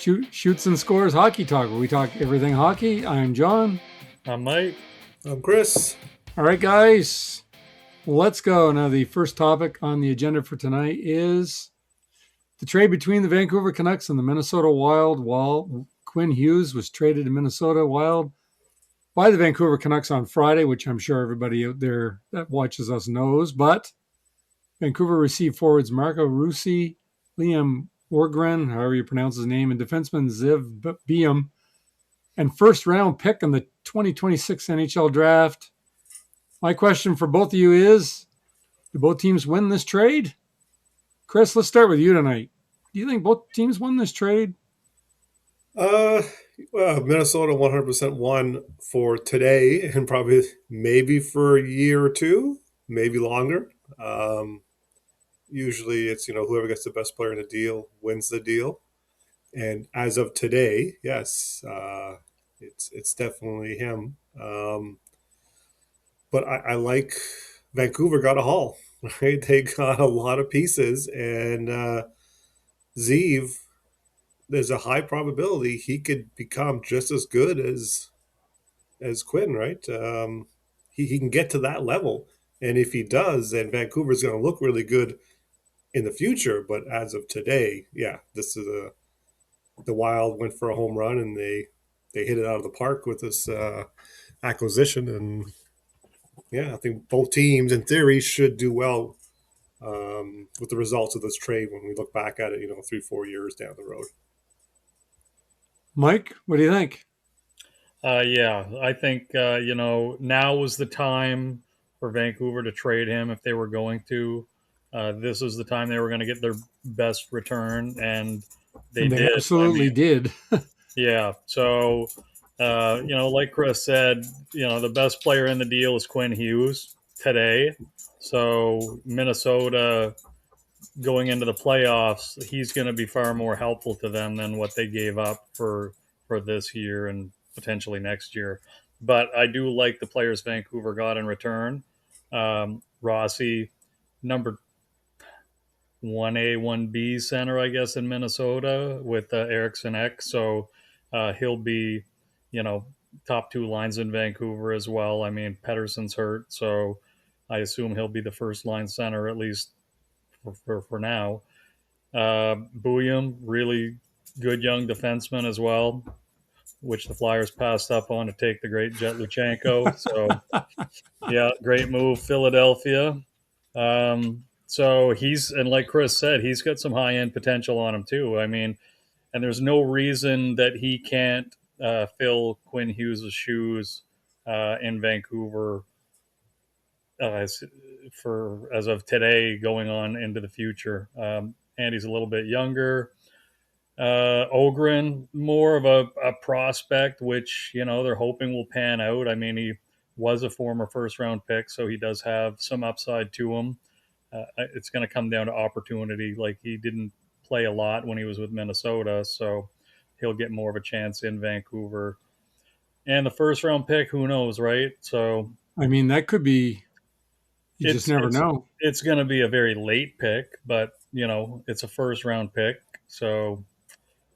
Shoots and Scores Hockey Talk, where we talk everything hockey. I'm John. I'm Mike. I'm Chris. All right, guys, let's go. Now, the first topic on the agenda for tonight is the trade between the Vancouver Canucks and the Minnesota Wild. While Quinn Hughes was traded to Minnesota Wild by the Vancouver Canucks on Friday, which I'm sure everybody out there that watches us knows, but Vancouver received forwards Marco Russi, Liam Orgren, however you pronounce his name, and defenseman Ziv Biam, and first-round pick in the 2026 NHL draft. My question for both of you is, do both teams win this trade? Chris, let's start with you tonight. Do you think both teams win this trade? Uh, Minnesota 100% won for today and probably maybe for a year or two, maybe longer. Usually it's, whoever gets the best player in the deal wins the deal. And as of today, yes, it's definitely him. But I like Vancouver got a haul, right? They got a lot of pieces, and Zeev, there's a high probability he could become just as good as Quinn, right? He can get to that level, and if he does, then Vancouver's going to look really good in the future. But as of today, yeah, this is the Wild went for a home run, and they hit it out of the park with this acquisition, and yeah, I think both teams in theory should do well with the results of this trade when we look back at it, 3-4 years down the road. Mike, what do you think? Yeah, I think, now was the time for Vancouver to trade him if they were going to. This was the time they were going to get their best return, and they And they did. absolutely did. Yeah. So, like Chris said, the best player in the deal is Quinn Hughes today. So, Minnesota going into the playoffs, he's going to be far more helpful to them than what they gave up for this year and potentially next year. But I do like the players Vancouver got in return. Rossi, number 1A, 1B center, I guess, in Minnesota with Eriksson Ek. So he'll be, top two lines in Vancouver as well. I mean, Pettersson's hurt, so I assume he'll be the first line center at least for now. Buyum, really good young defenseman as well, which the Flyers passed up on to take the great Jet Luchenko. So, yeah, great move, Philadelphia. So and like Chris said, he's got some high end potential on him too. I mean, and there's no reason that he can't fill Quinn Hughes' shoes in Vancouver as of today, going on into the future. Andy's a little bit younger. Ogren, more of a prospect, which they're hoping will pan out. I mean, he was a former first round pick, so he does have some upside to him. It's going to come down to opportunity. Like, he didn't play a lot when he was with Minnesota, so he'll get more of a chance in Vancouver. And the first round pick, who knows, right? So, I mean, that could be. You just never know. It's going to be a very late pick, but it's a first round pick. So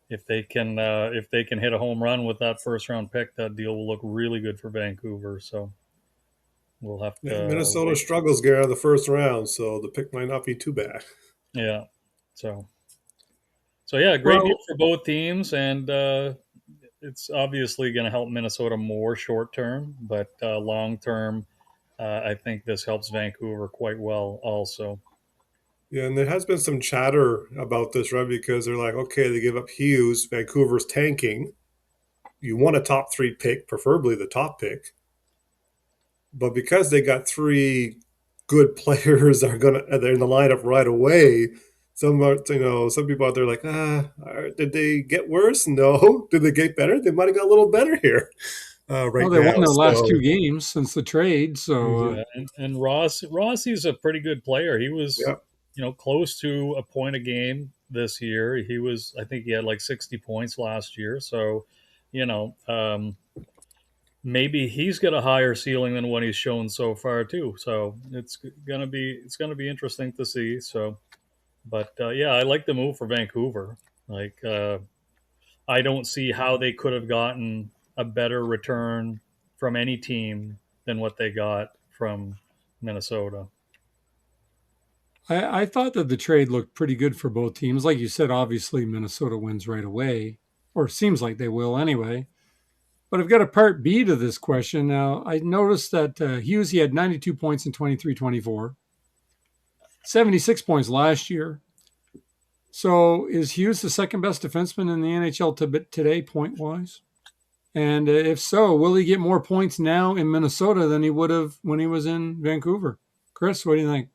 if they can hit a home run with that first round pick, that deal will look really good for Vancouver. So we'll have to. Yeah, Minnesota struggles, Gary, the first round, so the pick might not be too bad. Yeah. So yeah, great deal for both teams, and it's obviously going to help Minnesota more short term, but long term, I think this helps Vancouver quite well also. Yeah, and there has been some chatter about this, right? Because they're like, okay, they give up Hughes, Vancouver's tanking. You want a top 3 pick, preferably the top pick. But because they got 3 good players they're in the lineup right away, some people out there are like, did they get worse? No. Did they get better? They might have got a little better here. Right they now. won their last 2 games since the trade. So, yeah, and Rossi's a pretty good player. He was, close to a point a game this year. He was, I think he had like 60 points last year. So, maybe he's got a higher ceiling than what he's shown so far too. So it's gonna be interesting to see. So, but yeah, I like the move for Vancouver. Like, I don't see how they could have gotten a better return from any team than what they got from Minnesota. I thought that the trade looked pretty good for both teams. Like you said, obviously Minnesota wins right away, or seems like they will anyway. But I've got a part B to this question. Now, I noticed that Hughes, he had 92 points in 23-24, 76 points last year. So is Hughes the second best defenseman in the NHL today, point wise? And if so, will he get more points now in Minnesota than he would have when he was in Vancouver? Chris, what do you think?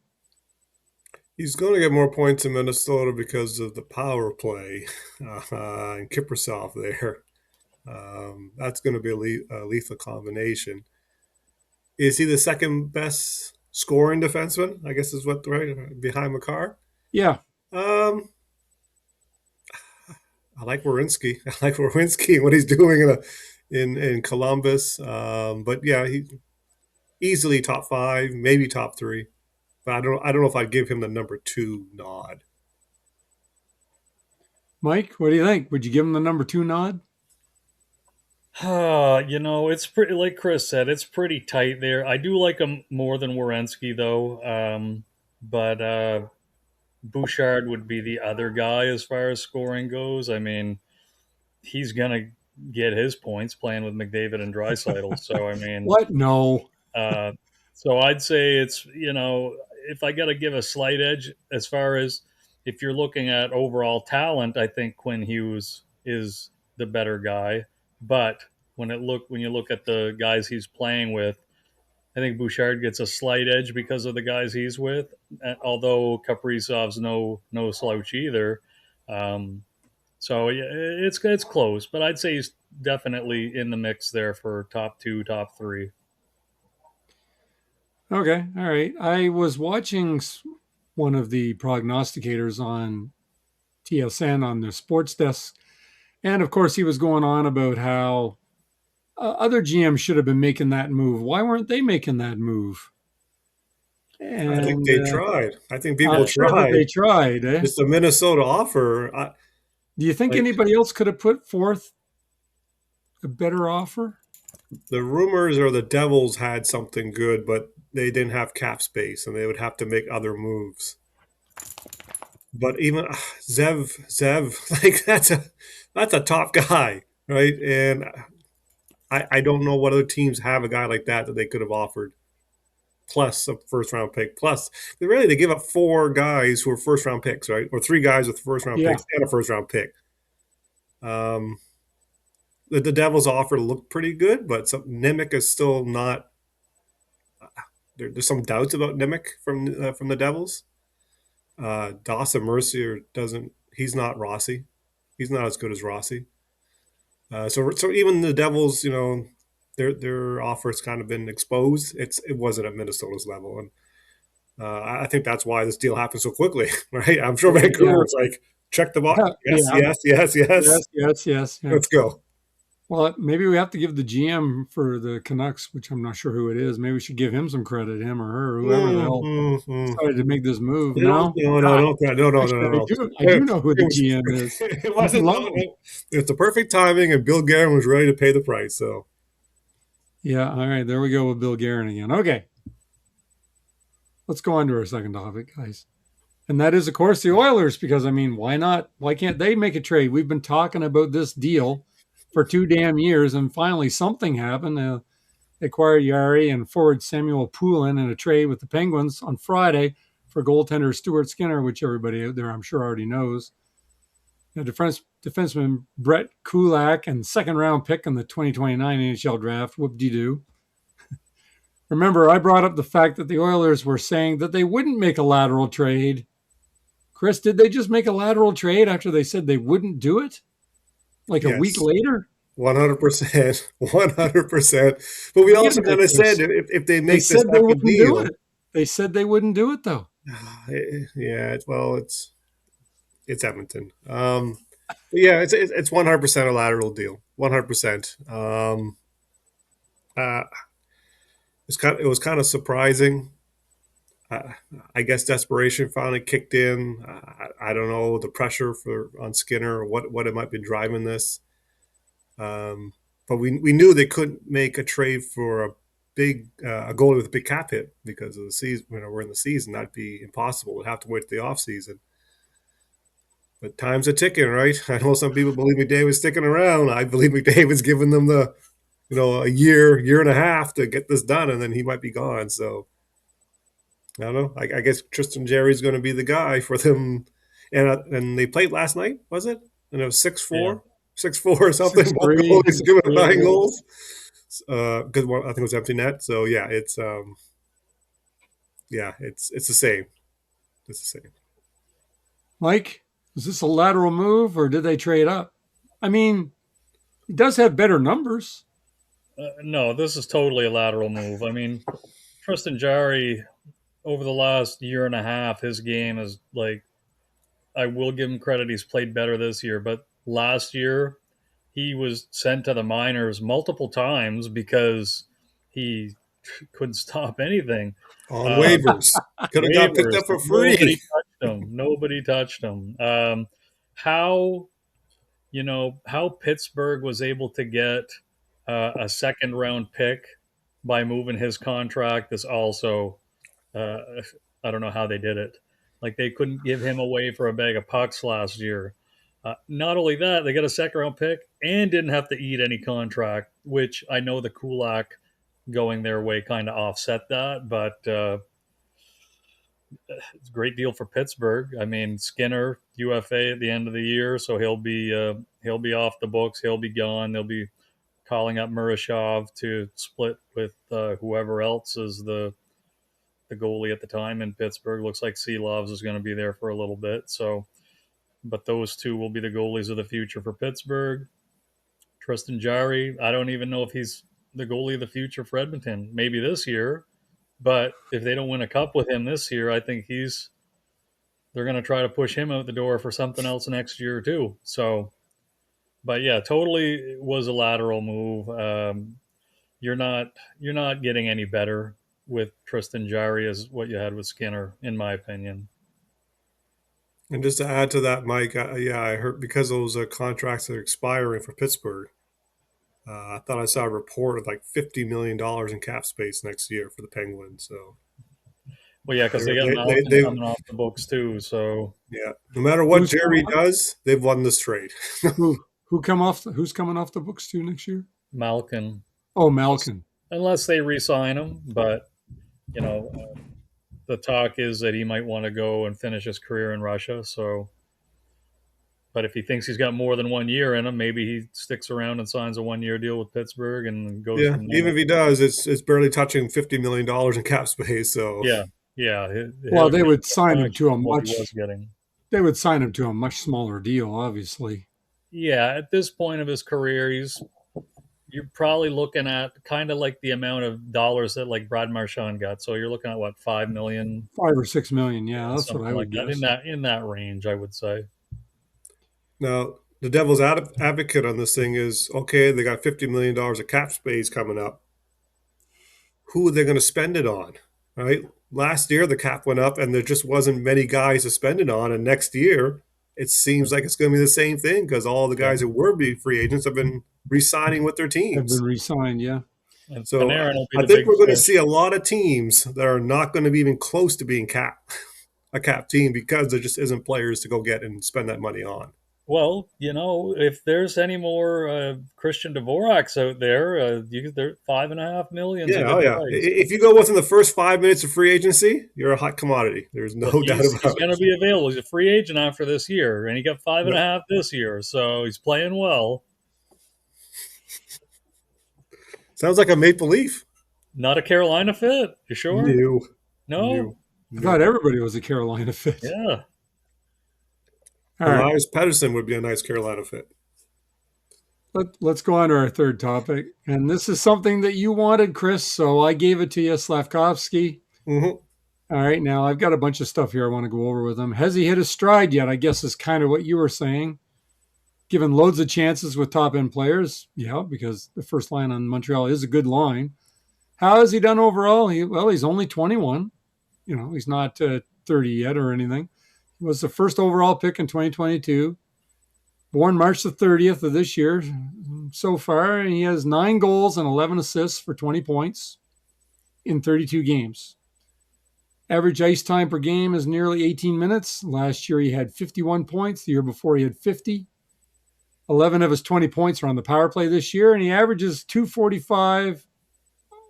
He's going to get more points in Minnesota because of the power play and Kiprasov there. That's going to be a lethal combination. Is he the second best scoring defenseman? I guess is what right behind Makar. Yeah. I like Werenski. I like Werenski and what he's doing in Columbus. But yeah, he easily top 5, maybe top 3. But I don't know if I'd give him the number 2 nod. Mike, what do you think? Would you give him the number 2 nod? It's pretty, like Chris said, it's pretty tight there. I do like him more than Werenski, though. But Bouchard would be the other guy as far as scoring goes. I mean, he's going to get his points playing with McDavid and Draisaitl. So, I mean, What? No. uh, so I'd say it's, if I got to give a slight edge as far as if you're looking at overall talent, I think Quinn Hughes is the better guy. But when you look at the guys he's playing with, I think Bouchard gets a slight edge because of the guys he's with. Although Kaprizov's no slouch either. So yeah, it's close, but I'd say he's definitely in the mix there for top 2, top 3. Okay. All right. I was watching one of the prognosticators on TSN on the sports desk. And of course, he was going on about how other GMs should have been making that move. Why weren't they making that move? And I think they tried. I think people I'm sure that tried. they tried. It's a Minnesota offer. Do you think anybody else could have put forth a better offer? The rumors are the Devils had something good, but they didn't have cap space, and they would have to make other moves. But even Zev, like that's a top guy, right? And I don't know what other teams have a guy like that they could have offered, plus a first round pick. Plus, they give up 4 guys who are first round picks, right? Or 3 guys with first round picks and a first round pick. The Devils' offer looked pretty good, but Nemec is still not. There's some doubts about Nemec from the Devils. Dawson Mercier doesn't. He's not Rossi. He's not as good as Rossi. So even the Devils, their offer's kind of been exposed. It wasn't at Minnesota's level, and I think that's why this deal happened so quickly, right? I'm sure Vancouver was like, check the box. Yes. Let's go. Well, maybe we have to give the GM for the Canucks, which I'm not sure who it is. Maybe we should give him some credit, him or her, whoever the hell decided to make this move. No. No. I do know who the GM is. It wasn't. It's the perfect timing, and Bill Guerin was ready to pay the price. So, yeah. All right, there we go with Bill Guerin again. Okay, let's go on to our second topic, guys. And that is, of course, the Oilers, because, I mean, why not? Why can't they make a trade? We've been talking about this deal for 2 damn years, and finally something happened. They acquired Yari and forward Samuel Poulin in a trade with the Penguins on Friday for goaltender Stuart Skinner, which everybody out there I'm sure already knows. Defenseman Brett Kulak and second-round pick in the 2029 NHL draft. Whoop-de-doo. Remember, I brought up the fact that the Oilers were saying that they wouldn't make a lateral trade. Chris, did they just make a lateral trade after they said they wouldn't do it? Like a week later? 100%. 100%. But we also kind of said if they make this type of deal. They said they wouldn't do it, though. Yeah, it's Edmonton. Yeah, it's 100% a lateral deal. 100%. It was kind of surprising. I guess desperation finally kicked in. I don't know the pressure on Skinner or what it might be driving this. But we knew they couldn't make a trade for a goalie with a big cap hit because of the season. We're in the season, that'd be impossible. We'd have to wait to the off season. But times are ticking, right? I know some people believe McDavid's sticking around. I believe McDavid's giving them a year and a half to get this done, and then he might be gone. So I don't know. I guess Tristan Jarry's going to be the guy for them. And they played last night, was it? And it was 6-4, 6-4 or something. 6-3, Both goalies giving 9 goals. goals. Because I think it was empty net. So yeah, it's the same. It's the same. Mike, is this a lateral move or did they trade up? I mean, he does have better numbers. No, this is totally a lateral move. I mean, Tristan Jarry, over the last year and a half, his game is like, I will give him credit. He's played better this year, but last year he was sent to the minors multiple times because he couldn't stop anything. On waivers. Could have got picked up for free. Nobody touched him. How Pittsburgh was able to get a second round pick by moving his contract is also, I don't know how they did it. Like, they couldn't give him away for a bag of pucks last year. Not only that, they got a second round pick and didn't have to eat any contract, which I know the Kulak going their way kind of offset that, but it's a great deal for Pittsburgh. I mean, Skinner UFA at the end of the year, so he'll be off the books. He'll be gone. They'll be calling up Murashov to split with whoever else is the goalie at the time in Pittsburgh. Looks like Seelovs is going to be there for a little bit. So, but those two will be the goalies of the future for Pittsburgh. Tristan Jarry, I don't even know if he's the goalie of the future for Edmonton. Maybe this year, but if they don't win a cup with him this year, I think they're going to try to push him out the door for something else next year too. So, but yeah, totally was a lateral move. You're not getting any better with Tristan Jarry as what you had with Skinner, in my opinion. And just to add to that, Mike, I heard because those contracts are expiring for Pittsburgh. I thought I saw a report of like $50 million in cap space next year for the Penguins. So, well, yeah, because they got Malkin coming off the books too. So, yeah, no matter what Jerry does, they've won this trade. Who's coming off the books too next year? Malkin. Oh, Malkin. Unless they re-sign him, but the talk is that he might want to go and finish his career in Russia. So, but if he thinks he's got more than 1 year in him, maybe he sticks around and signs a 1 year deal with Pittsburgh and goes. Yeah, even if he does, it's barely touching $50 million in cap space. So yeah. Well, they would sign him to a much. They would sign him to a much smaller deal, obviously. Yeah, at this point of his career, you're probably looking at kind of like the amount of dollars that like Brad Marchand got. So you're looking at what, $5 million, $5 or $6 million. Yeah, that's what I would guess. In that range, I would say. Now, the devil's advocate on this thing is, okay, they got $50 million of cap space coming up. Who are they going to spend it on, right? Last year, the cap went up, and there just wasn't many guys to spend it on. And next year, it seems like it's going to be the same thing because all the guys that were free agents have been re-signing with their teams. Have been re-signed, yeah. And so I think we're going to see a lot of teams that are not going to be even close to being a cap team because there just isn't players to go get and spend that money on. Well, if there's any more Christian Dvorak's out there, they're $5.5 million. Yeah, If you go within the first 5 minutes of free agency, you're a hot commodity. There's no doubt about it. He's going to be available. He's a free agent after this year, and he got $5.5 this year, so he's playing well. Sounds like a Maple Leaf. Not a Carolina fit. You sure? No. I thought everybody was a Carolina fit. Yeah. Elias Pettersson would be a nice Carolina fit. Let's go on to our third topic. And this is something that you wanted, Chris, so I gave it to you, Slafkovsky. Mm-hmm. All right, now I've got a bunch of stuff here I want to go over with him. Has he hit his stride yet? I guess is kind of what you were saying. Given loads of chances with top-end players, yeah, because the first line on Montreal is a good line. How has he done overall? He's only 21. he's not 30 yet or anything. He was the first overall pick in 2022. Born March the 30th of this year so far, and he has 9 goals and 11 assists for 20 points in 32 games. Average ice time per game is nearly 18 minutes. Last year he had 51 points. The year before he had 50. 11 of his 20 points are on the power play this year, and he averages 245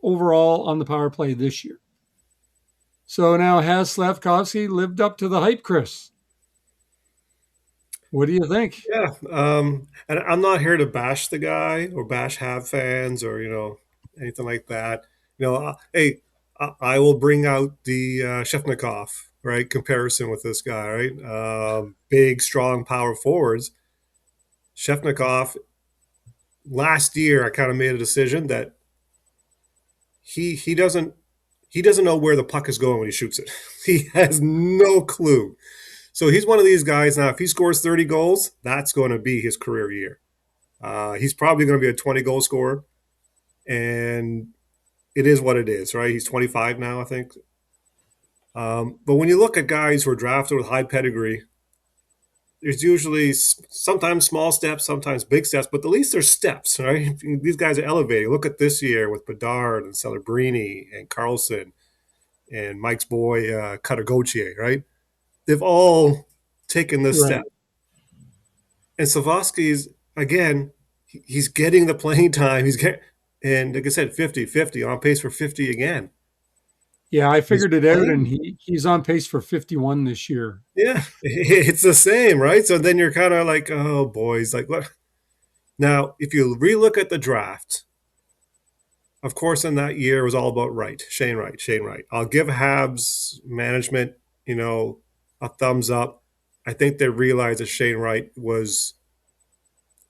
overall on the power play this year. So now, has Slafkovsky lived up to the hype, Chris? What do you think? Yeah, and I'm not here to bash the guy or bash Have fans or anything like that. Hey, I will bring out the Shefnikov right comparison with this guy, right? Big, strong power forwards. Shefnikov last year, I kind of made a decision that he doesn't know where the puck is going when he shoots it. He has no clue. So he's one of these guys now. If he scores 30 goals, that's going to be his career year. He's probably going to be a 20 goal scorer, and it is what it is, right? He's 25 now, I think. But when you look at guys who are drafted with high pedigree, there's usually sometimes small steps, sometimes big steps, but at least there's steps, right? These guys are elevating. Look at this year with Bedard and Celebrini and Carlson and Mike's boy Cutter Gauthier, right? They've all taken this Right. step. And Slafkovsky's, again, he's getting the playing time. And like I said, 50, on pace for 50 again. Yeah, I figured it out, and playing. he's on pace for 51 this year. Yeah, it's the same, right? So then you're kind of like, oh, boys, like what? Now, if you relook at the draft, of course, in that year, it was all about Shane Wright. I'll give Habs management, a thumbs up. I think they realized that Shane Wright was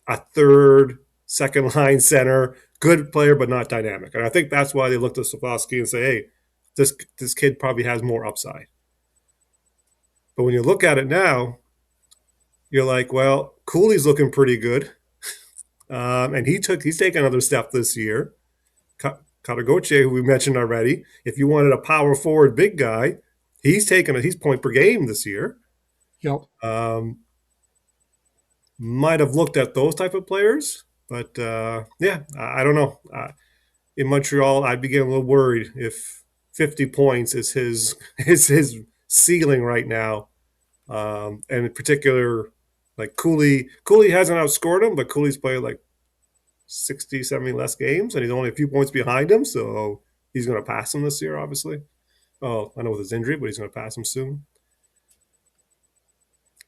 a third, second line center, good player, but not dynamic. And I think that's why they looked at Slafkovsky and say, hey, this kid probably has more upside. But when you look at it now, you're like, well, Cooley's looking pretty good. And he's taken another step this year. Katagoche, who we mentioned already, if you wanted a power forward big guy, he's point per game this year. Yep. Might have looked at those type of players, but yeah, I don't know. In Montreal, I'd be getting a little worried if 50 points is his ceiling right now. And in particular, like Cooley hasn't outscored him, but Cooley's played like 60, 70 less games, and he's only a few points behind him, so he's going to pass him this year, obviously. Oh, I know with his injury, but he's going to pass him soon.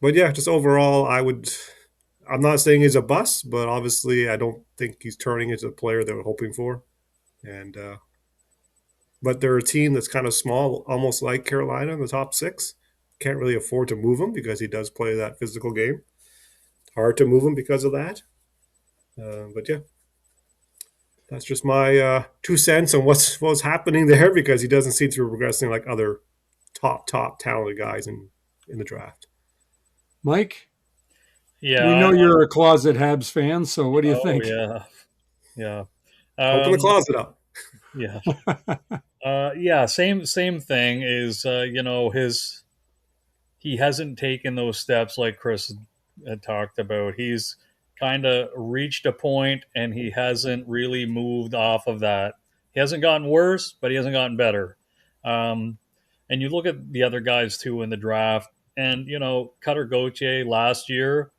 But yeah, just overall, I'm not saying he's a bust, but obviously I don't think he's turning into the player they were hoping for. And but they're a team that's kind of small, almost like Carolina in the top 6. Can't really afford to move him because he does play that physical game. Hard to move him because of that. But yeah, that's just my 2 cents on what's happening there, because he doesn't seem to be progressing like other top talented guys in the draft. Mike, Yeah. we know you're a closet Habs fan, so what do you think? Yeah. Open the closet up. Yeah. Yeah. Same thing is, he hasn't taken those steps like Chris had talked about. He's kind of reached a point and he hasn't really moved off of that. He hasn't gotten worse, but he hasn't gotten better. And you look at the other guys too in the draft, and Cutter Gauthier last year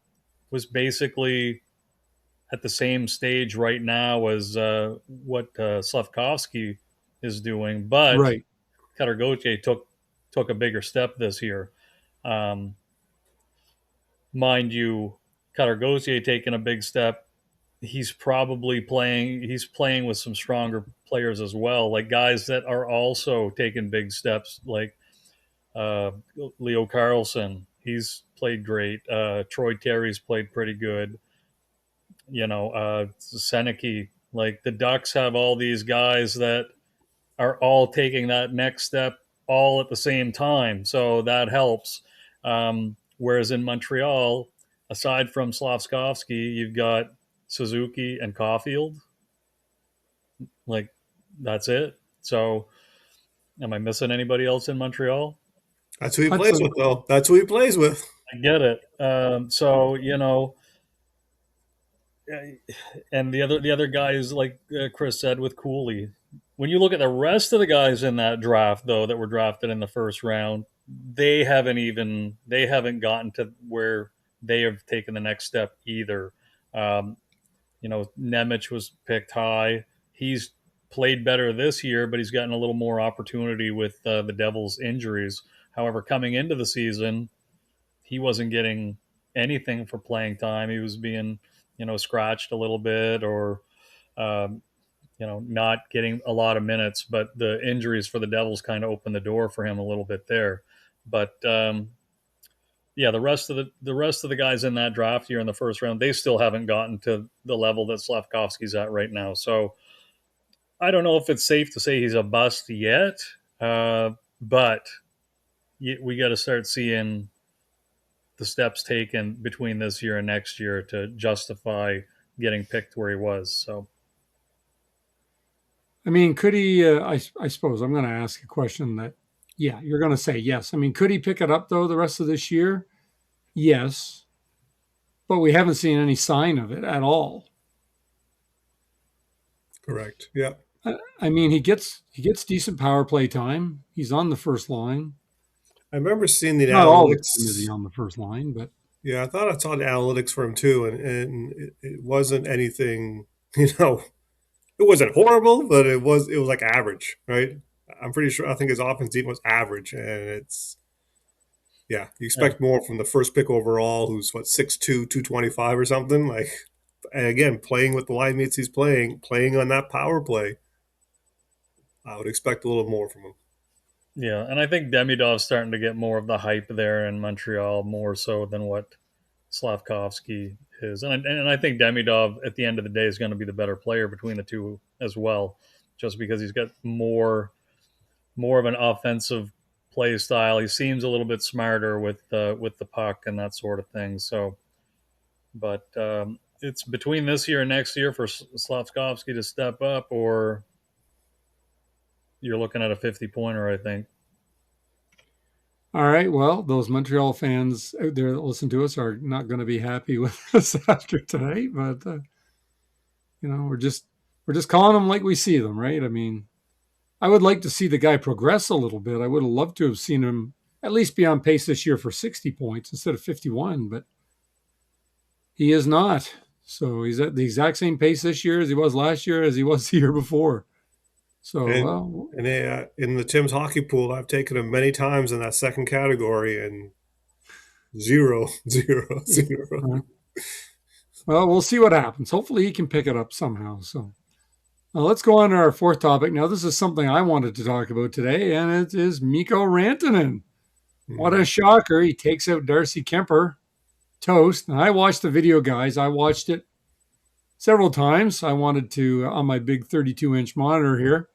was basically at the same stage right now as what Slafkovsky is doing, but Right. Cutter Gauthier took a bigger step this year. Um, Mind you, Cutter Gauthier taking a big step. He's playing with some stronger players as well, like guys that are also taking big steps, like Leo Carlson. He's played great. Troy Terry's played pretty good. Seneke. Like the Ducks have all these guys that are all taking that next step all at the same time. So that helps. Whereas in Montreal, aside from Slafkovsky, you've got Suzuki and Caulfield. Like that's it. So Am I missing anybody else in Montreal? That's who he plays Hudson. with, though. That's who he plays with. I get it. So and the other guys, like Chris said, with Cooley. When you look at the rest of the guys in that draft, though, that were drafted in the first round, they haven't gotten to where they have taken the next step either. Um, Nemec was picked high. He's played better this year, but he's gotten a little more opportunity with the Devils' injuries. However, coming into the season, he wasn't getting anything for playing time. He was being, scratched a little bit or, um, not getting a lot of minutes. But the injuries for the Devils kind of opened the door for him a little bit there. But yeah, the rest of the guys in that draft here in the first round, they still haven't gotten to the level that Slafkovsky's at right now. So I don't know if it's safe to say he's a bust yet, but we got to start seeing the steps taken between this year and next year to justify getting picked where he was. So I mean, could he? I suppose I'm going to ask a question that, yeah, you're going to say yes. I mean, could he pick it up though the rest of this year? Yes, but we haven't seen any sign of it at all. Correct. Yeah. I mean, he gets decent power play time. He's on the first line. I remember seeing the Not all the time is he analytics. on the first line, but Yeah, I thought I saw the analytics for him too, and it wasn't anything. You know, it wasn't horrible, but it was like average, right? I'm pretty sure. I think his offense team was average, and it's yeah. You yeah, expect more from the first pick overall, who's what 6'2", 225 or something. Like, and again, playing with the line mates he's playing on that power play, I would expect a little more from him. yeah, and I think Demidov's starting to get more of the hype there in Montreal, more so than what Slavkovsky is, and I think Demidov at the end of the day is going to be the better player between the two as well, just because he's got more of an offensive play style. He seems a little bit smarter with the puck and that sort of thing. So, but it's between this year and next year for Slafkovsky to step up, or you're looking at a 50-pointer, I think. all right. Well, those Montreal fans out there that listen to us are not going to be happy with us after tonight, but we're just calling them like we see them, right? I mean, I would like to see the guy progress a little bit. I would have loved to have seen him at least be on pace this year for 60 points instead of 51, but he is not. So he's at the exact same pace this year as he was last year, as he was the year before. So, And well, and in the Tim's hockey pool, I've taken him many times in that second category, and zero, zero, zero. uh, well, we'll see what happens. Hopefully, he can pick it up somehow. So, let's go on to our fourth topic. Now, this is something I wanted to talk about today, and it is Mikko Rantanen. What a Mhm. shocker. He takes out Darcy Kemper, toast. And I watched the video, guys. I watched it several times. I wanted to, on my big 32-inch monitor here.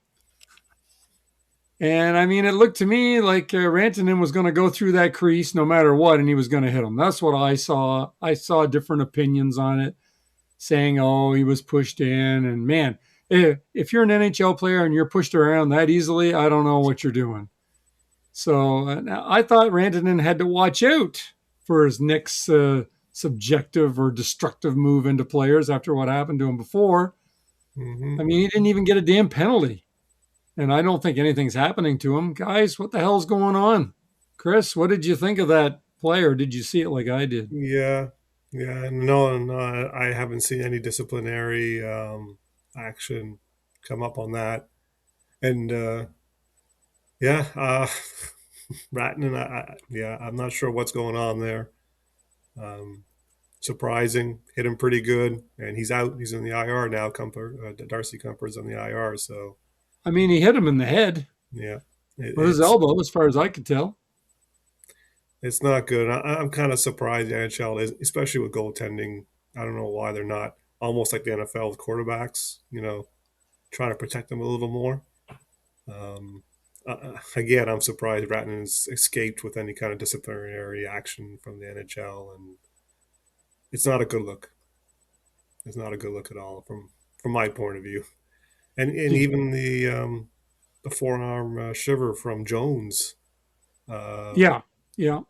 And I mean, it looked to me like Rantanen was going to go through that crease no matter what, and he was going to hit him. That's what I saw. I saw different opinions on it, saying, "Oh, he was pushed in." And man, if you're an NHL player and you're pushed around that easily, I don't know what you're doing. So I thought Rantanen had to watch out for his next subjective or destructive move into players after what happened to him before. I Mhm. mean, he didn't even get a damn penalty. And I don't think anything's happening to him. Guys, what the hell's going on? Chris, what did you think of that play, or did you see it like I did? Yeah, yeah. No, no, I haven't seen any disciplinary action come up on that. And yeah, Ratton, yeah, I'm not sure what's going on there. Um, Surprising, hit him pretty good, and he's out. He's in the IR now. Darcy Kumper's on the IR, so I mean, he hit him in the head yeah, with his it's elbow, as far as I could tell. it's not good. I'm kind of surprised the NHL is, especially with goaltending. I don't know why they're not almost like the NFL with quarterbacks. Trying to protect them a little more. Um, Again, I'm surprised Ratton's escaped with any kind of disciplinary action from the NHL, and it's not a good look. It's not a good look at all from my point of view. And Did even the forearm shiver from Jones. Yeah, yeah.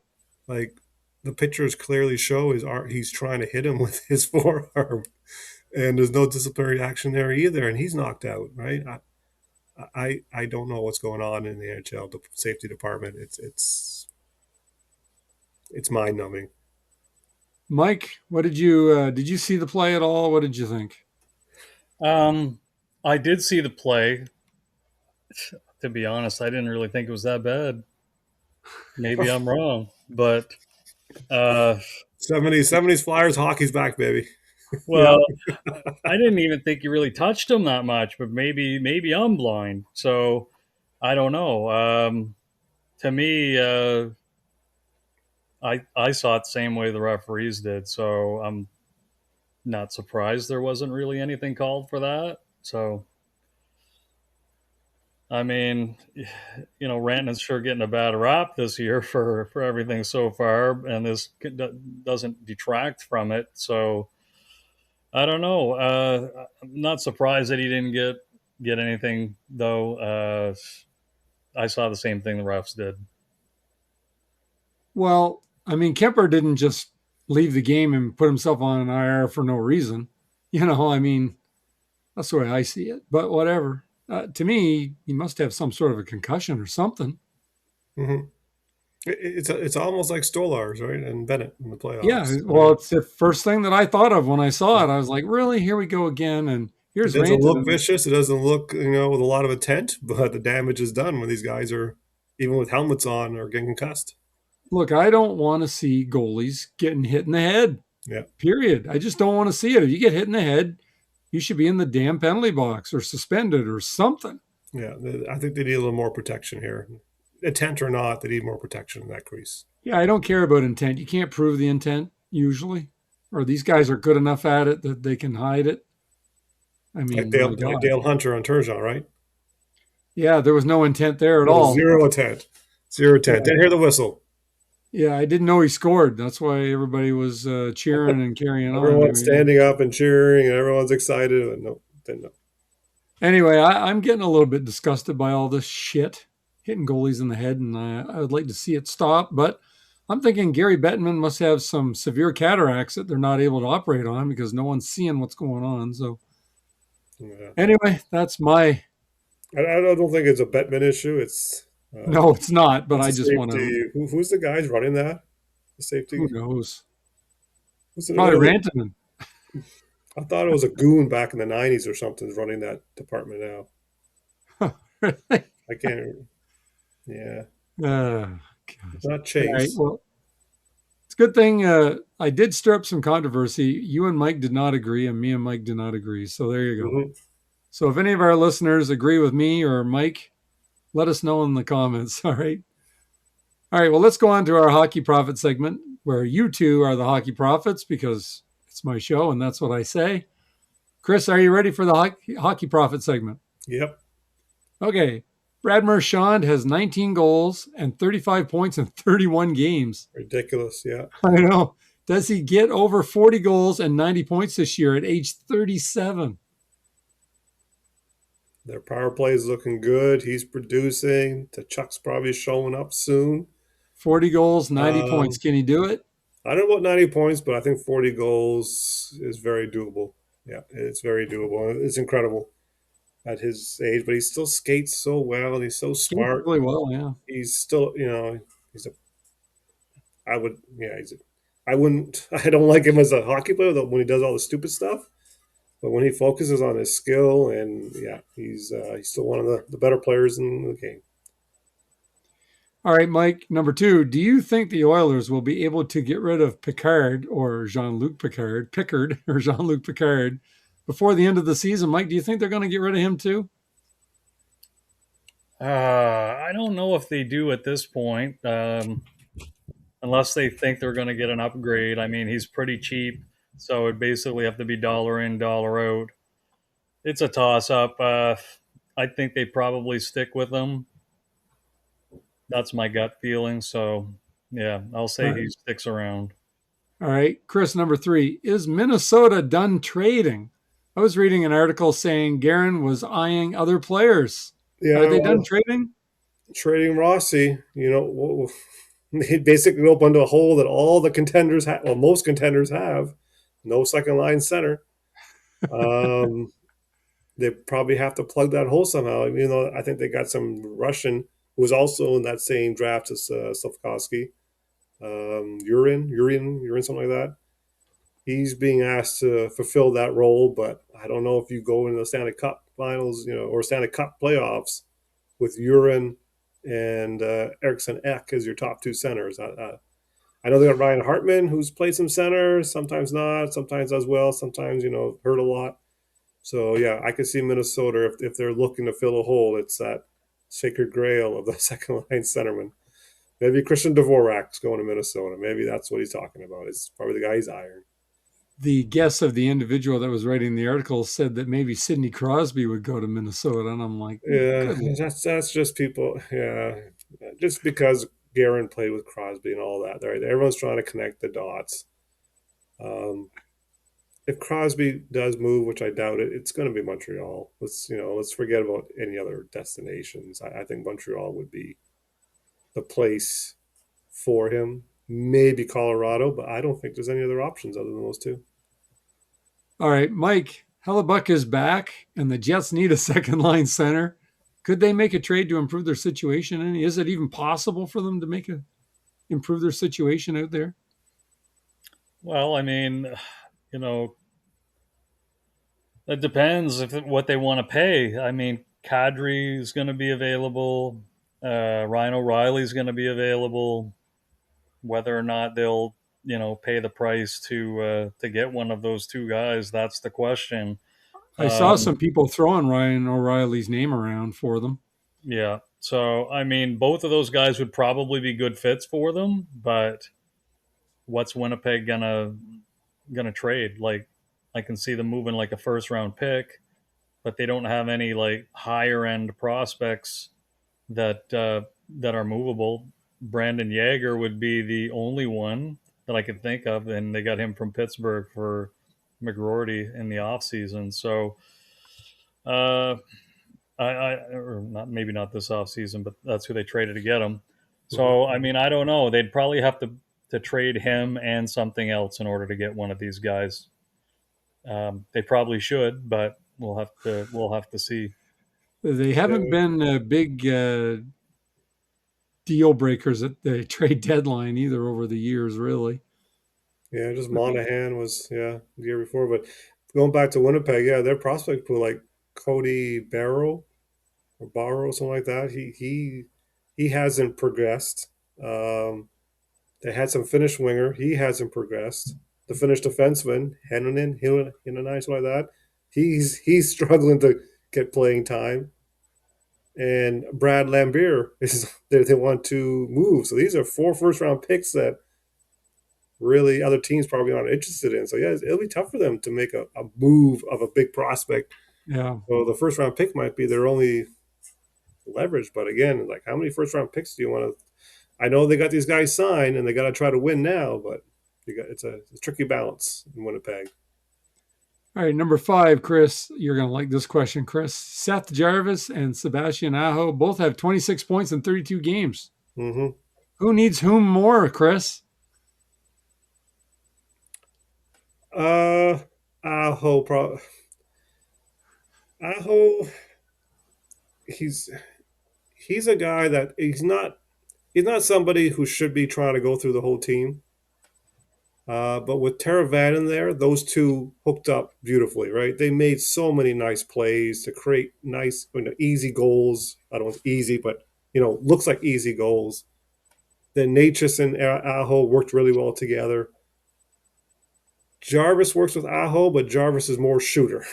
Like the pictures clearly show he's trying to hit him with his forearm, and there's no disciplinary action there either, and he's knocked out. Right? I don't know what's going on in the NHL the safety department. It's mind numbing. Mike, what did you see the play at all? What did you think? I did see the play. To be honest, I didn't really think it was that bad. Maybe I'm wrong, but uh, 70s Flyers hockey's back, baby. Yeah. well, I didn't even think he really touched him that much. But maybe I'm blind, so I don't know. To me, I saw it the same way the referees did, so I'm not surprised there wasn't really anything called for that. So I mean, Rantanen's sure getting a bad rap this year for everything so far, and this doesn't detract from it. So I don't know. I'm not surprised that he didn't get anything though. I saw the same thing the refs did. Well, I mean, Kemper didn't just leave the game and put himself on an IR for no reason. I mean, that's the way I see it. But whatever. To me, he must have some sort of a concussion or something. Mm-hmm. It's almost like Stolarz, right, and Bennett in the Yeah. playoffs. Well, it's the first thing that I thought of when I saw it. I was like, really? Here we go again. And It here's doesn't look Rantanen. vicious. It doesn't look, with a lot of intent, but the damage is done when these guys are, even with helmets on, are getting concussed. Look, I don't want to see goalies getting hit in the head. Yeah. Period. I just don't want to see it. If you get hit in the head, you should be in the damn penalty box or suspended or something. Yeah. I think they need a little more protection here. Intent or not, they need more protection in that crease. Yeah, I don't care about intent. You can't prove the intent usually, or these guys are good enough at it that they can hide it. I Like mean, Dale, my like God. Dale Hunter on Turgeon, right? Yeah, there was no intent there at There was all. zero intent. Zero intent. Yeah. Didn't hear the whistle. Yeah, I didn't know he scored. That's why everybody was cheering and carrying on. Everyone's standing up and cheering, and everyone's excited. And no, didn't know. Anyway, I'm getting a little bit disgusted by all this shit, hitting goalies in the head, and I would like to see it stop. But I'm thinking Gary Bettman must have some severe cataracts that they're not able to operate on because no one's seeing what's going on. So Yeah. anyway, that's my. I don't think it's a Bettman issue. No, it's not. But It's I a just want to. safety. Who's the guys running that? The Who safety. knows? Who's it? Probably Rantanen. I thought it was a goon back in the '90s or something running that department now. Really? I can't. Yeah, God. it's not All right. Chase. Well, it's a good thing I did stir up some controversy. You and Mike did not agree, and me and Mike did not agree. So there you go. Mm-hmm. So if any of our listeners agree with me or Mike, let us know in the comments. All right. All right. Well, let's go on to our hockey profit segment where you two are the hockey profits because it's my show and that's what I say. Chris, are you ready for the hockey profit segment? Yep. Okay. Brad Marchand has 19 goals and 35 points in 31 games. Ridiculous. Yeah. I know. Does he get over 40 goals and 90 points this year at age 37? Their power play is looking good. He's producing. The Chuck's probably showing up soon. 40 goals, 90 points. Can he do it? I don't know about 90 points, but I think 40 goals is very doable. Yeah, it's very doable. It's incredible at his age, but he still skates so well and he's so Skates smart. really well, yeah. He's still, he's a, I would, yeah, I wouldn't, I don't like him as a hockey player when he does all the stupid stuff, but when he focuses on his skill and yeah, he's still one of the better players in the game. All right, Mike, number two, do you think the Oilers will be able to get rid of Pickard or Jean-Luc Pickard or Jean-Luc Pickard before the end of the season? Mike, do you think they're going to get rid of him too? I don't know if they do at this point, unless they think they're going to get an upgrade. I mean, he's pretty cheap, so it basically have to be dollar in, dollar out. It's a toss up. I think they probably stick with him. That's my gut feeling. So, yeah, I'll say he sticks around. All right, Chris, number three, is Minnesota done trading? I was reading an article saying Guerin was eyeing other players. Yeah, Are they done well, trading? trading Rossi, he basically opened a hole that all the contenders have, well, most contenders have. No second line center. Um, they probably have to plug that hole somehow. I think they got some Russian who was also in that same draft as Slafkovsky, Urin, something like that. He's being asked to fulfill that role, but I don't know if you go into the Stanley Cup Finals, or Stanley Cup playoffs with Urin and Eriksson Ek as your top two centers. I know they got Ryan Hartman, who's played some center, sometimes not, sometimes does well, sometimes hurt a lot. So yeah, I can see Minnesota if they're looking to fill a hole. It's that sacred grail of the second line centerman. Maybe Christian Dvorak's going to Minnesota. Maybe that's what he's talking about. It's probably the guy he's hiring. The guess of the individual that was writing the article said that maybe Sidney Crosby would go to Minnesota, and I'm like, Yeah, good Lord. that's just people. Yeah, just because Guerin played with Crosby and all that. Right? Everyone's trying to connect the dots. Um, if Crosby does move, which I doubt it, it's going to be Montreal. Let's forget about any other destinations. I think Montreal would be the place for him. Maybe Colorado, but I don't think there's any other options other than those two. All right, Mike, Hellebuck is back, and the Jets need a second line center. Could they make a trade to improve their situation? And is it even possible for them to improve their situation out there? Well, I mean, you know, it depends what they want to pay. I mean, Kadri is going to be available. Ryan O'Reilly is going to be available. Whether or not they'll, pay the price to get one of those two guys, that's the question. I saw Um, some people throwing Ryan O'Reilly's name around for them. yeah. So, I mean, both of those guys would probably be good fits for them, but what's Winnipeg gonna trade? Like, I can see them moving like a first round pick, but they don't have any like higher end prospects that are movable. Brandon Yeager would be the only one that I could think of, and they got him from Pittsburgh for McGroarty in the offseason. So, uh, or not, maybe not this offseason, but that's who they traded to get him. Mhm. So, I mean, I don't know. They'd probably have to trade him and something else in order to get one of these guys. They probably should, but we'll have to see. They haven't Yeah, been big deal breakers at the trade deadline either over the years, really. yeah, just Monahan was the year before, but going back to Winnipeg, yeah, their prospect pool like Cody Barrow or Barrow, something like that. He hasn't progressed. They had some Finnish winger. He hasn't progressed. The Finnish defenseman, Heinonen, something like that. He's struggling to get playing time. And Brad Lambier is they want to move. So these are 4 first round picks that really other teams probably aren't interested in. So yeah, it'll be tough for them to make a move of a big prospect. Yeah. So the first round pick might be their only leverage. But again, like how many first round picks do you want to? I know they got these guys signed and they got to try to win now, but it's a tricky balance in Winnipeg. All right, number 5, Chris. You're going to like this question, Chris. Seth Jarvis and Sebastian Aho both have 26 points in 32 games. Mm-hmm. Who needs whom more, Chris? Uh, Aho, Aho, he's he's a guy that he's not somebody who should be trying to go through the whole team. But with Teravan in there, those two hooked up beautifully, right? They made so many nice plays to create nice, easy goals. I don't know if it's easy, but looks like easy goals. Then Natchez and Aho worked really well together. Jarvis works with Aho, but Jarvis is more shooter,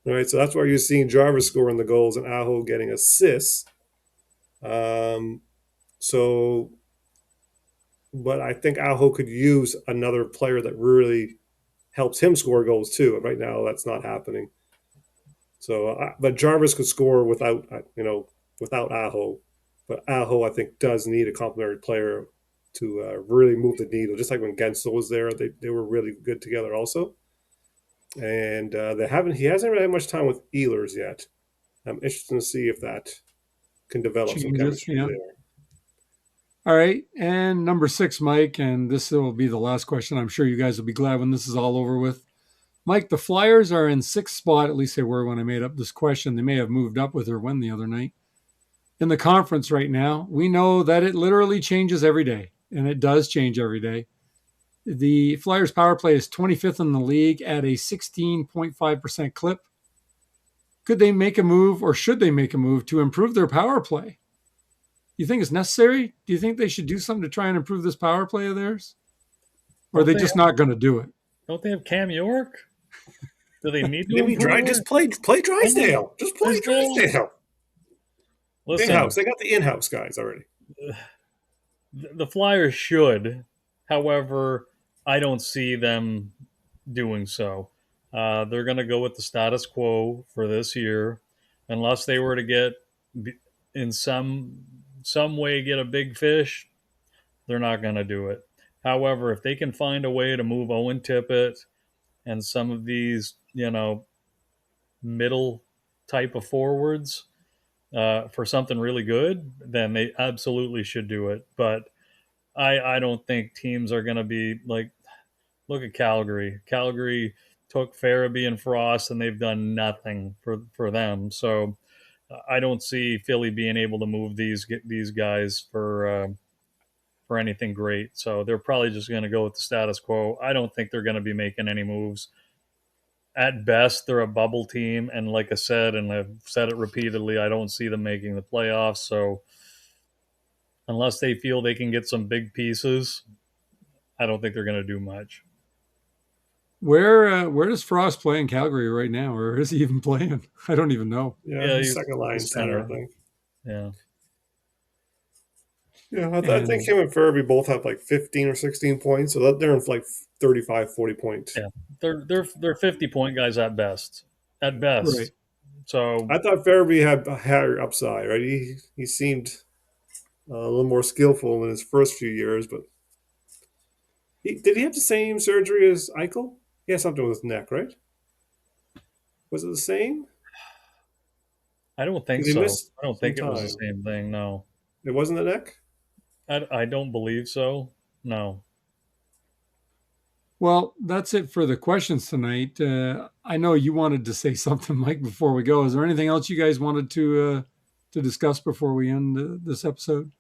right? So that's why you're seeing Jarvis scoring the goals and Aho getting assists. Um, so, but I think Aho could use another player that really helps him score goals too. And right now, that's not happening. So, but Jarvis could score without Aho. But Aho, I think, does need a complementary player to really move the needle. Just like when Gensel was there, they were really good together also. And he hasn't really had much time with Ehlers yet. I'm interested to see if that can develop some changes. chemistry Yeah. there. All right. And number 6, Mike, and this will be the last question. I'm sure you guys will be glad when this is all over with. Mike, the Flyers are in 6th spot, at least they were when I made up this question. They may have moved up with their win the other night. In the conference right now, we know that it literally changes every day, and it does change every day. The Flyers power play is 25th in the league at a 16.5% clip. Could they make a move, or should they make a move to improve their power play? Do you think it's necessary? Do you think they should do something to try and improve this power play of theirs? Or are Don't they they just have, not going to do it? don't they have Cam York? Do they need to Maybe improve? just play Drysdale. Just play Drysdale. Listen, In-house. They got the in-house guys already. the Flyers should. However, I don't see them doing so. They're going to go with the status quo for this year, unless they were to get in some way get a big fish. They're not going to do it. However, if they can find a way to move Owen Tippett and some of these, middle type of forwards for something really good, then they absolutely should do it. But I don't think teams are going to be like, look at Calgary. Calgary took Farabee and Frost, and they've done nothing for them. So I don't see Philly being able to move these guys for anything great. So they're probably just going to go with the status quo. I don't think they're going to be making any moves. At best, they're a bubble team, and like I said, and I've said it repeatedly, I don't see them making the playoffs. So unless they feel they can get some big pieces, I don't think they're going to do much. Where does Frost play in Calgary right now, or is he even playing? I don't even know. Yeah, he's second line center, I think. Yeah. Yeah, I think him and Farabee both have like 15 or 16 points, so they're in like 35, 40 points. Yeah, they're 50-point guys at best. At best. Right. So I thought Farabee had a higher upside, right? He seemed a little more skillful in his first few years, but did he have the same surgery as Eichel? He had something with his neck, right? Was it the same? I don't think He so. missed I don't some think it was the time. same thing. No, It wasn't the neck? I don't believe so. No. Well, that's it for the questions tonight. I know you wanted to say something, Mike, before we go. Is there anything else you guys wanted to discuss before we end this episode?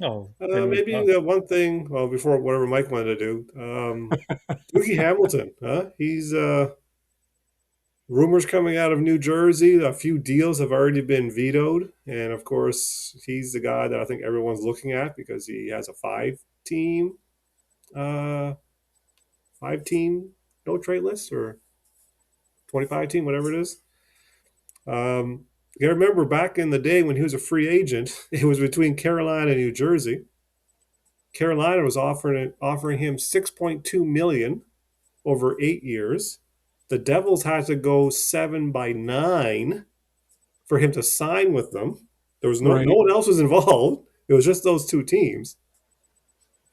Oh, Maybe one thing. Well, before whatever Mike wanted to do, Dougie Hamilton. He's rumors coming out of New Jersey. A few deals have already been vetoed, and of course, he's the guy that I think everyone's looking at because he has a five-team no trade list or 25-team, whatever it is. You remember back in the day when he was a free agent, it was between Carolina and New Jersey. Carolina was offering him $6.2 million over 8 years. The Devils had to go 7/9 for him to sign with them. There was no one else was involved. It was just those two teams.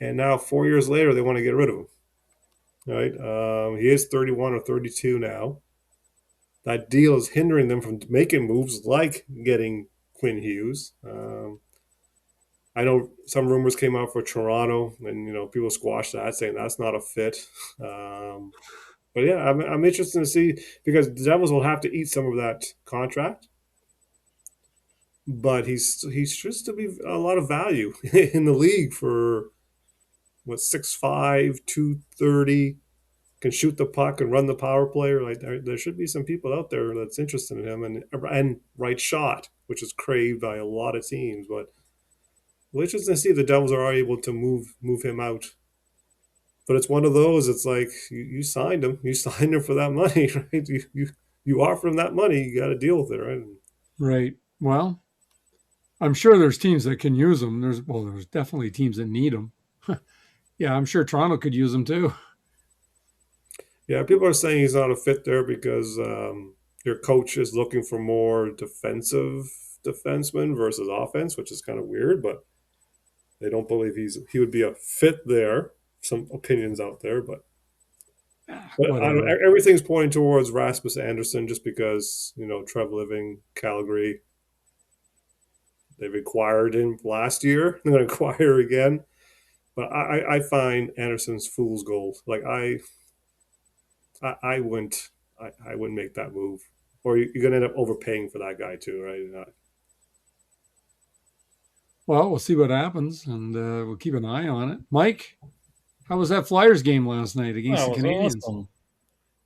And now 4 years later, they want to get rid of him. Right? He is 31 or 32 now. That deal is hindering them from making moves like getting Quinn Hughes. I know some rumors came out for Toronto, and people squashed that, saying that's not a fit. But yeah, I'm interested to see because the Devils will have to eat some of that contract. But he's just to be a lot of value in the league for 6'5", 230, can shoot the puck and run the power play. Like there should be some people out there that's interested in him and right shot, which is craved by a lot of teams. But we're interested to see if the Devils are able to move him out. But it's one of those. It's like you signed him. You signed him for that money, right? You offer him that money. You got to deal with it, right? Right. Well, I'm sure there's teams that can use them. There's definitely teams that need them. Yeah, I'm sure Toronto could use them too. Yeah, people are saying he's not a fit there because your coach is looking for more defensive defensemen versus offense, which is kind of weird. But they don't believe he would be a fit there. Some opinions out there, but everything's pointing towards Rasmus Anderson just because Trev Living, Calgary. They've acquired him last year. They're going to acquire again. But I find Anderson's fool's gold. Like I wouldn't make that move, or you're going to end up overpaying for that guy too, right? Well, we'll see what happens, and we'll keep an eye on it. Mike, how was that Flyers game last night against the That was Canadiens? awesome.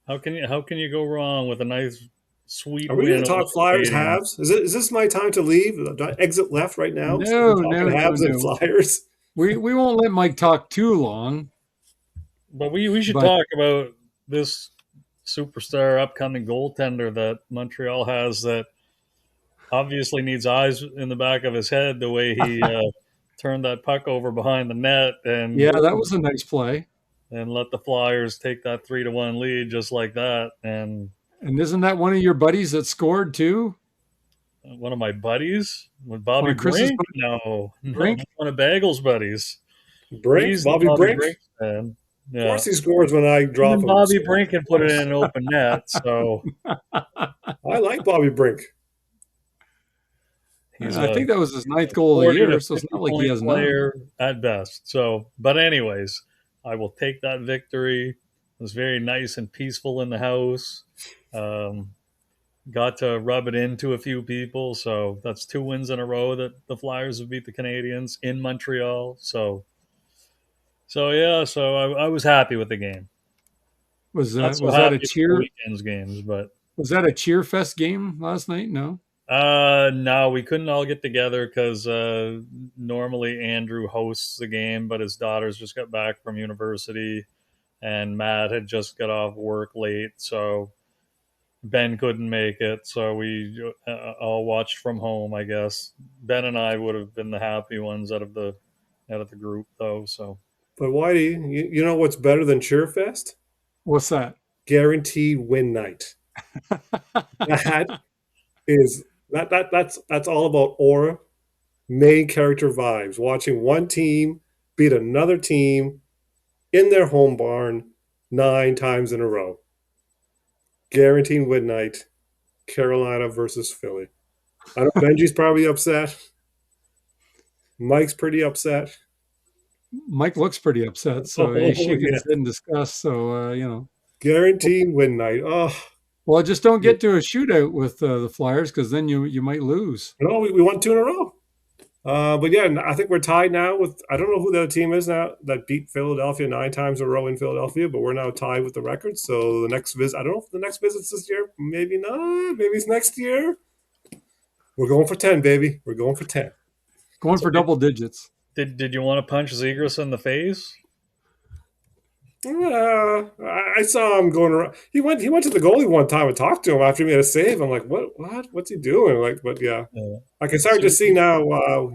How can you go wrong with a nice sweet Are we win? going to talk over the Flyers Canadiens? halves? Is this my time to leave? Do I exit left right now? No, We're talking halves and Flyers. We won't let Mike talk too long. But we should But- talk about this superstar upcoming goaltender that Montreal has that obviously needs eyes in the back of his head the way he turned that puck over behind the net and Yeah, that was a nice play. and let the Flyers take that 3-1 lead just like that. And And isn't that one of your buddies that scored too? one of my buddies with Bobby One of Chris's Brink? No, Brink? one of Bagel's buddies. Brink, He's the Bobby Brink. fan. Of Yeah. course, he scores when I drop Even him. Bobby Brink can put it in an open net, so I like Bobby Brink. he's I think that was his ninth goal of the year, so it's not like he has none. player at best. So, but anyways, I will take that victory. It was very nice and peaceful in the house. Got to rub it into a few people, so that's 2 wins in a row that the Flyers have beat the Canadiens in Montreal. So yeah, so I was happy with the game. Was Not so was that a happy with the cheer? weekend's games, but Was that a cheer fest game last night? No. no, we couldn't all get together because normally Andrew hosts the game, but his daughters just got back from university, and Matt had just got off work late, so Ben couldn't make it. So we all watched from home, I guess. Ben and I would have been the happy ones out of the group, though. So But Whitey, you know what's better than Cheerfest? What's that? Guaranteed win night. That's all about aura, main character vibes. Watching one team beat another team in their home barn 9 times in a row. Guaranteed win night. Carolina versus Philly. I know Benji's probably upset. Mike's pretty upset. Mike looks pretty upset, so he's shaking his head in disgust. So Guaranteed win night. Oh, well, just don't get to a shootout with the Flyers because then you might lose. no, we won 2 in a row. But yeah, I think we're tied now with, I don't know who the other team is now that beat Philadelphia 9 times in a row in Philadelphia, but we're now tied with the record. So the next visit, I don't know if the next visit's this year. Maybe not. Maybe it's next year. We're going for 10, baby. We're going for 10. Going for double digits. did you want to punch Zegras in the face? I saw him going around. He went to the goalie one time and talked to him after he made a save. I'm like, what's he doing? But yeah. I can start to see now.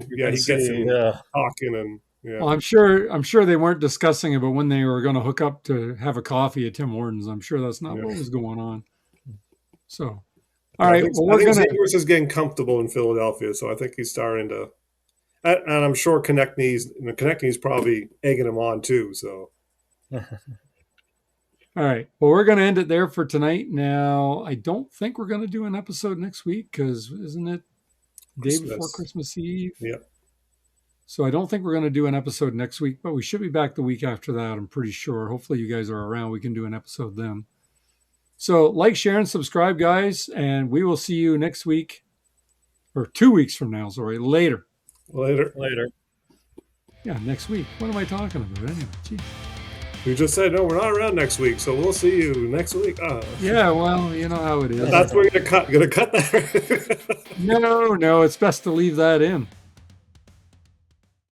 He gets him talking and yeah. Well, I'm sure they weren't discussing it, but when they were going to hook up to have a coffee at Tim Hortons, I'm sure that's not what was going on. So, all right. I think Zegras is getting comfortable in Philadelphia, so I think he's starting to. And I'm sure Konechny's probably egging him on too. So. All right. Well, we're going to end it there for tonight. Now, I don't think we're going to do an episode next week because isn't it day before Christmas Eve? Yeah. So I don't think we're going to do an episode next week, but we should be back the week after that. I'm pretty sure. Hopefully you guys are around. We can do an episode then. So like, share, and subscribe, guys, and we will see you next week or 2 weeks from now. Sorry, later. Yeah, next week. What am I talking about anyway? Jeez. We just said, no, we're not around next week, so we'll see you next week. Yeah, well, you know how it is. That's where we're going to cut that. No, it's best to leave that in.